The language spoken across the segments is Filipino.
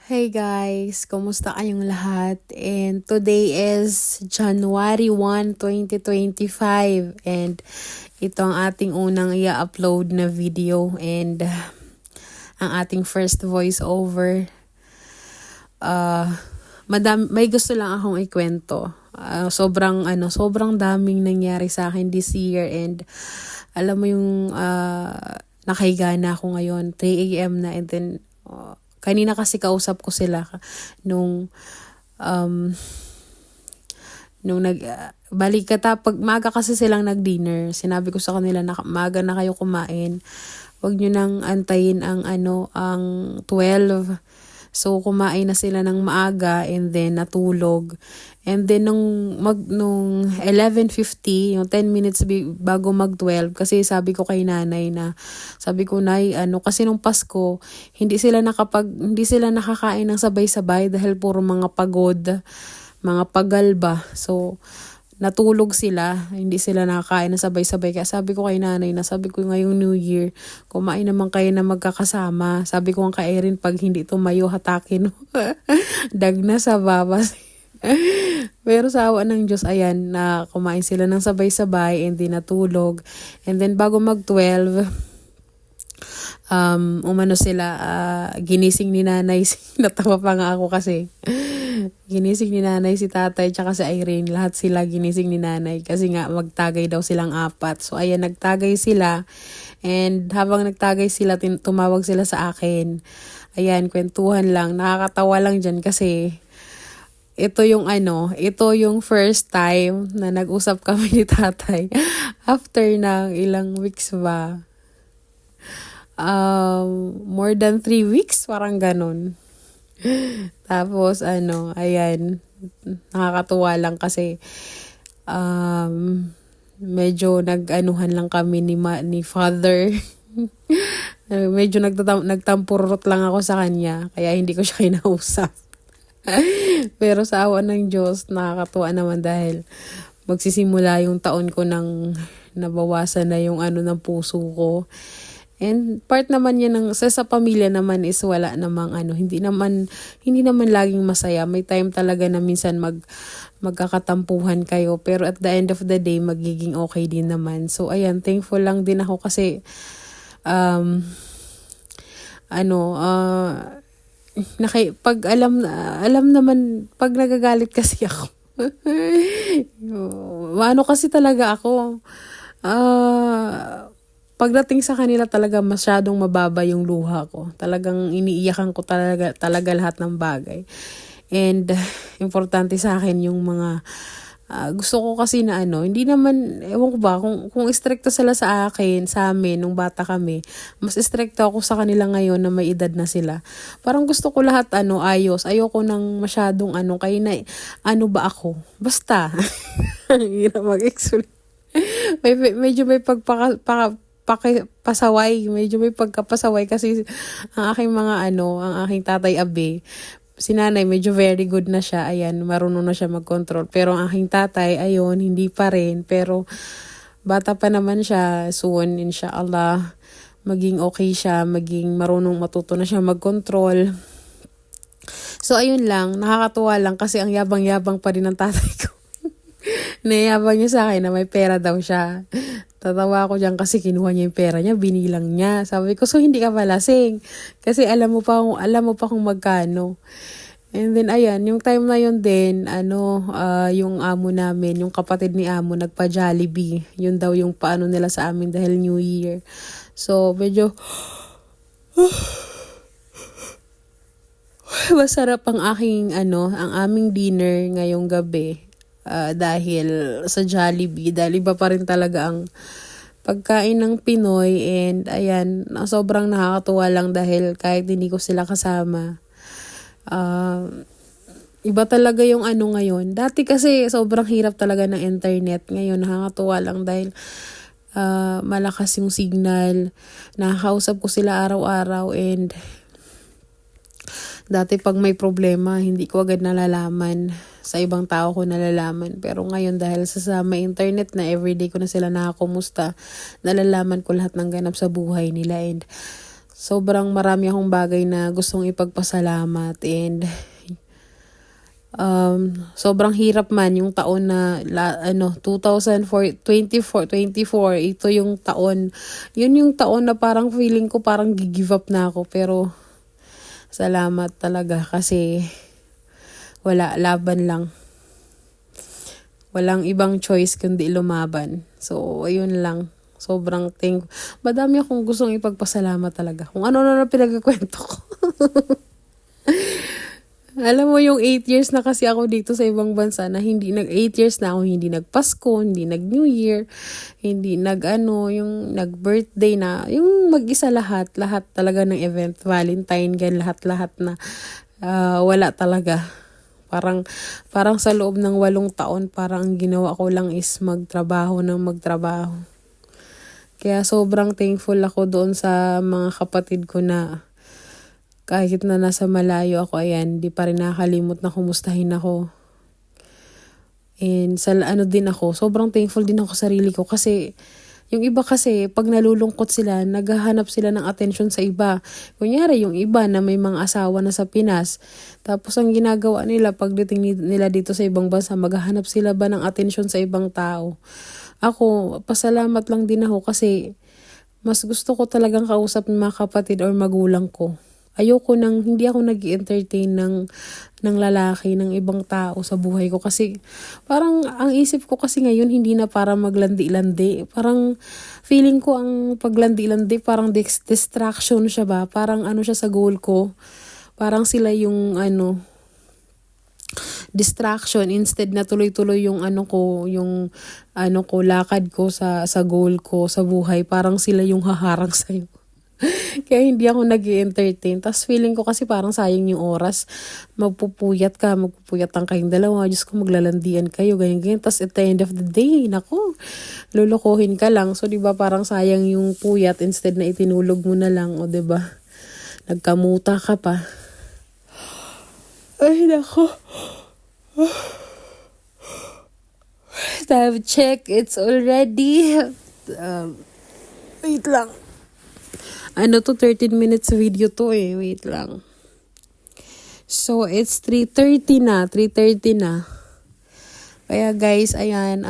Hey guys, kumusta kayong lahat? And today is January 1, 2025 and ito ang ating unang i-upload na video and ang ating first voice over. May gusto lang akong ikwento. Sobrang daming nangyari sa akin this year and alam mo yung nakahiga na ako ngayon, 3 a.m. na and then kanina kasi kausap ko sila nung pag maaga kasi silang nag-dinner. Sinabi ko sa kanila na maaga na kayo kumain. Huwag nyo nang antayin ang 12. So kumain na sila ng maaga and then natulog. And then nung 11:50, yung 10 minutes bago mag-12, kasi sabi ko kay nanay Nay, kasi nung Pasko, hindi sila nakakain ng sabay-sabay dahil puro mga pagod, mga pagalba. So, natulog sila, hindi sila nakakain ng sabay-sabay. Kaya sabi ko kay nanay sabi ko ngayong New Year, kumain naman kayo na magkakasama. Sabi ko kay Erin, pag hindi tumayo, hatakin mo. Dag na sa babas. Pero sa awa ng Diyos, ayan, na kumain sila ng sabay-sabay and then natulog. And then bago mag-12, ginising ni nanay, natawa pa nga ako kasi, ginising ni nanay si tatay tsaka si Irene, lahat sila ginising ni nanay kasi nga magtagay daw silang 4. So ayan, nagtagay sila and habang nagtagay sila, tumawag sila sa akin. Ayan, kwentuhan lang, nakakatawa lang dyan kasi ito yung first time na nag-usap kami ni tatay after ng ilang weeks ba. More than 3 weeks, parang ganun. Tapos ayan, nakakatuwa lang kasi medyo nag-anuhan lang kami ni father. Medyo nagtampurot lang ako sa kanya, kaya hindi ko siya kinausap. Pero sa awa ng Diyos, nakakatuwa naman dahil magsisimula yung taon ko nang nabawasan na yung ng puso ko. And part naman yan sa pamilya naman is wala namang hindi naman laging masaya. May time talaga na minsan magkakatampuhan kayo, pero at the end of the day magiging okay din naman. So ayan, thankful lang din ako kasi pag alam naman pag nagagalit kasi ako. Kasi talaga ako. Pagdating sa kanila talaga masyadong mababa yung luha ko. Talagang iniiyakan ko talaga lahat ng bagay. And importante sa akin yung mga gusto ko kasi na hindi naman, ewan ko ba, kung stricto sila sa amin, nung bata kami, mas stricto ako sa kanila ngayon na may edad na sila. Parang gusto ko lahat ayos. Ayoko nang masyadong kayo na, ba ako? Basta. Hirap mag-explain. Medyo may medyo may pagkapasaway kasi ang aking tatay Abe, si nanay medyo very good na siya, ayan, marunong na siya mag-control. Pero ang aking tatay, ayun, hindi pa rin. Pero bata pa naman siya, soon, inshallah, maging okay siya, maging marunong matuto na siya mag-control. So ayun lang, nakakatuwa lang kasi ang yabang-yabang pa rin ng tatay ko. Nayabang niya sa akin na may pera daw siya. Tatawa ako dyan kasi kinuha niya yung pera niya, binilang niya. Sabi ko, so hindi ka malasing. Kasi alam mo pa kung magkano. And then ayan, yung time na yun din, yung amo namin, yung kapatid ni amo, nagpa-Jollibee. Yun daw yung paano nila sa amin dahil New Year. So, medyo masarap ang aming dinner ngayong gabi. Dahil sa Jollibee, dahil iba pa rin talaga ang pagkain ng Pinoy. And ayan, sobrang nakakatuwa lang dahil kahit hindi ko sila kasama, iba talaga yung ngayon. Dati kasi sobrang hirap talaga ng internet. Ngayon nakakatuwa lang dahil malakas yung signal, nakakausap ko sila araw-araw. And dati pag may problema, hindi ko agad nalalaman. Sa ibang tao ko nalalaman. Pero ngayon dahil sa may internet na everyday ko na sila nakakumusta, nalalaman ko lahat ng ganap sa buhay nila. And sobrang marami akong bagay na gustong ipagpasalamat, and sobrang hirap man yung taon na 2024, ito yung taon, yun yung taon na parang feeling ko parang give up na ako, pero salamat talaga kasi wala, laban lang, walang ibang choice kundi lumaban. So ayun lang, sobrang madami akong gustong ipagpasalamat talaga kung ano na pinagkukwento ko. Alam mo yung 8 years na kasi ako dito sa ibang bansa na 8 years na ako hindi nagpasko, hindi nag-New Year, hindi yung nag-birthday na, yung mag-isa lahat talaga ng event, Valentine, lahat na wala talaga. Parang sa loob ng 8 taon, parang ang ginawa ko lang is magtrabaho. Kaya sobrang thankful ako doon sa mga kapatid ko na kahit na nasa malayo ako, ayan, di pa rin nakakalimot na kumustahin ako. And din ako, sobrang thankful din ako sa sarili ko kasi yung iba kasi pag nalulungkot sila, naghahanap sila ng attention sa iba. Kunyari yung iba na may mga asawa na sa Pinas, tapos ang ginagawa nila pagdating nila dito sa ibang bansa, maghahanap sila ba ng attention sa ibang tao. Ako, pasalamat lang din ako kasi mas gusto ko talagang kausap ng mga kapatid or magulang ko. Hindi ako nag-entertain ng lalaki, ng ibang tao sa buhay ko. Kasi parang ang isip ko kasi ngayon hindi na para maglandi-landi. Parang feeling ko ang paglandi-landi parang distraction siya ba? Parang siya sa goal ko. Parang sila yung distraction instead na tuloy-tuloy yung lakad ko sa goal ko sa buhay. Parang sila yung haharang sa'yo. Kaya hindi ako nag-i-entertain. Tapos feeling ko kasi parang sayang yung oras. Magpupuyat ang kayong dalawa. Diyos ko, maglalandian kayo, ganyan. Tapos at the end of the day, naku, lulukohin ka lang. So, diba parang sayang yung puyat instead na itinulog mo na lang. O, diba? Nagkamuta ka pa. Ay, naku. Time check. It's already... wait lang. 13 minutes video to eh. Wait lang. So, it's 3:30 na. Kaya guys, ayan.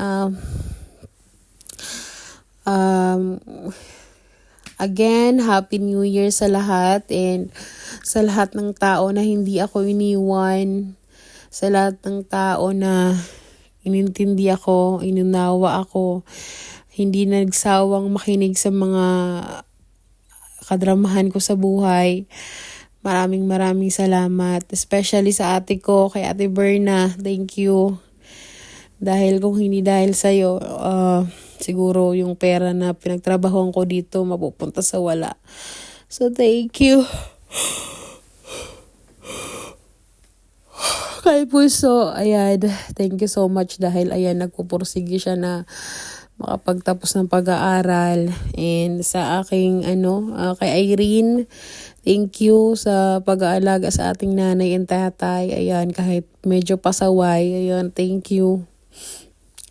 Again, Happy New Year sa lahat. And sa lahat ng tao na hindi ako iniwan. Sa lahat ng tao na inintindi ako, inunawa ako. Hindi nagsawang makinig sa mga kadramahan ko sa buhay. Maraming salamat. Especially sa ate ko, kay Ate Berna. Thank you. Dahil kung hindi dahil sa'yo, siguro yung pera na pinagtrabahoan ko dito mapupunta sa wala. So, thank you. Kay Puso, ayan. Thank you so much dahil ayan, nagpupursige siya na makapagtapos ng pag-aaral. And sa aking kay Irene, thank you sa pag-aalaga sa ating nanay and tatay. Ayan, kahit medyo pasaway, ayan, thank you.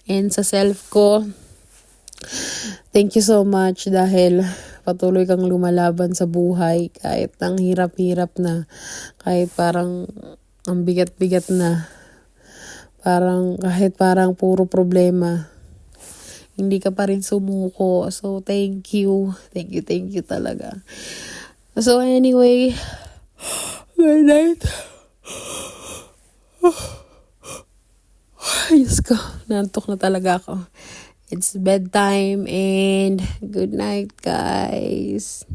And sa self ko, thank you so much dahil patuloy kang lumalaban sa buhay kahit ang hirap-hirap na, kahit parang ang bigat-bigat na, kahit parang puro problema, hindi ka pa rin sumuko. So, thank you. Thank you talaga. So, anyway, good night. Diyos ko, nantok na talaga ako. It's bedtime and good night, guys.